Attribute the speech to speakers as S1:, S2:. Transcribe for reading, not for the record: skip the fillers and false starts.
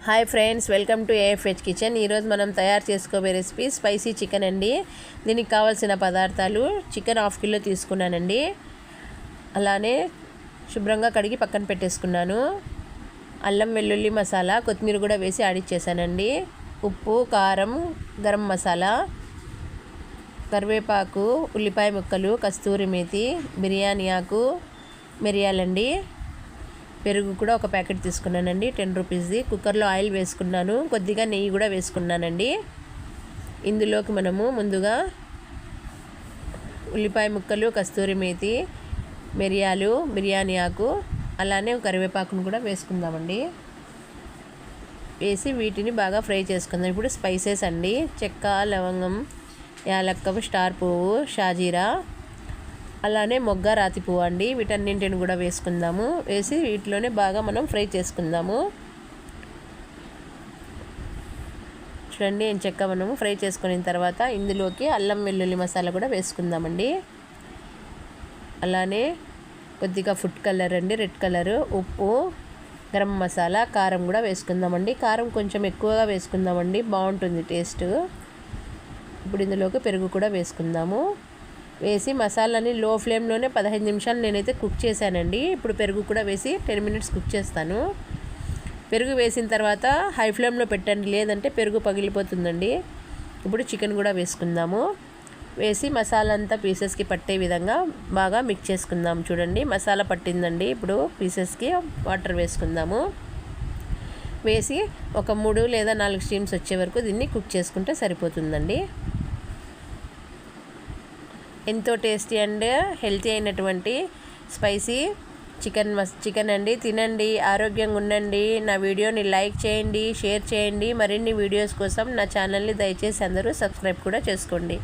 S1: Hi friends, welcome to AFH kitchen. ఈరోజు మనం తయారు చేసుకోబోయే రెసిపీ స్పైసీ చికెన్ అండి. దీనికి కావాల్సిన పదార్థాలు: చికెన్ 1/2 కిలో తీసుకున్నానండి. అలానే శుభ్రంగా కడిగి పక్కన పెట్టేసుకున్నాను. అల్లం వెల్లుల్లి మసాలా, కొత్తిమీర కూడా వేసి ఆడిచ్చేసానండి. ఉప్పు, కారం, గరం మసాలా, కరివేపాకు, ఉల్లిపాయ ముక్కలు, కస్తూరి మేతి, బిర్యానీ ఆకు, మిరియాలండి. పెరుగు కూడా ఒక ప్యాకెట్ తీసుకున్నానండి, 10 రూపీస్ది. కుక్కర్లో ఆయిల్ వేసుకున్నాను, కొద్దిగా నెయ్యి కూడా వేసుకున్నానండి. ఇందులోకి మనము ముందుగా ఉల్లిపాయ ముక్కలు, కస్తూరి మేతి, మిరియాలు, బిర్యానీ ఆకు, అలానే కరివేపాకును కూడా వేసుకుందామండి. వేసి వీటిని బాగా ఫ్రై చేసుకుందాం. ఇప్పుడు స్పైసెస్ అండి: చెక్క, లవంగం, యాలక్క, స్టార్ పువ్వు, షాజీరా, అలానే మొగ్గ, రాతి పువ్వు అండి. వీటన్నింటిని కూడా వేసుకుందాము. వేసి వీటిలోనే బాగా మనం ఫ్రై చేసుకుందాము. చూడండి, చెక్క మనము ఫ్రై చేసుకున్న తర్వాత ఇందులోకి అల్లం వెల్లుల్లి మసాలా కూడా వేసుకుందామండి. అలానే కొద్దిగా ఫుడ్ కలర్ అండి, రెడ్ కలరు, ఉప్పు, గరం మసాలా, కారం కూడా వేసుకుందామండి. కారం కొంచెం ఎక్కువగా వేసుకుందామండి, బాగుంటుంది టేస్ట్. ఇప్పుడు ఇందులోకి పెరుగు కూడా వేసుకుందాము. వేసి మసాలాని లో ఫ్లేమ్లోనే 15 నిమిషాలు నేనైతే కుక్ చేశానండి. ఇప్పుడు పెరుగు కూడా వేసి 10 మినిట్స్ కుక్ చేస్తాను. పెరుగు వేసిన తర్వాత హై ఫ్లేమ్లో పెట్టండి, లేదంటే పెరుగు పగిలిపోతుందండి. ఇప్పుడు చికెన్ కూడా వేసుకుందాము. వేసి మసాలా అంతా పీసెస్కి పట్టే విధంగా బాగా మిక్స్ చేసుకుందాం. చూడండి, మసాలా పట్టిందండి. ఇప్పుడు పీసెస్కి వాటర్ వేసుకుందాము. వేసి ఒక 3 లేదా 4 స్టీమ్స్ వచ్చే వరకు దీన్ని కుక్ చేసుకుంటే సరిపోతుందండి. ఎంతో టేస్టీ అండ్ హెల్తీ అయినటువంటి స్పైసీ చికెన్ అండి. తినండి, ఆరోగ్యంగా ఉండండి. నా వీడియోని లైక్ చేయండి, షేర్ చేయండి. మరిన్ని వీడియోస్ కోసం నా ఛానల్ని దయచేసి అందరూ సబ్స్క్రైబ్ కూడా చేసుకోండి.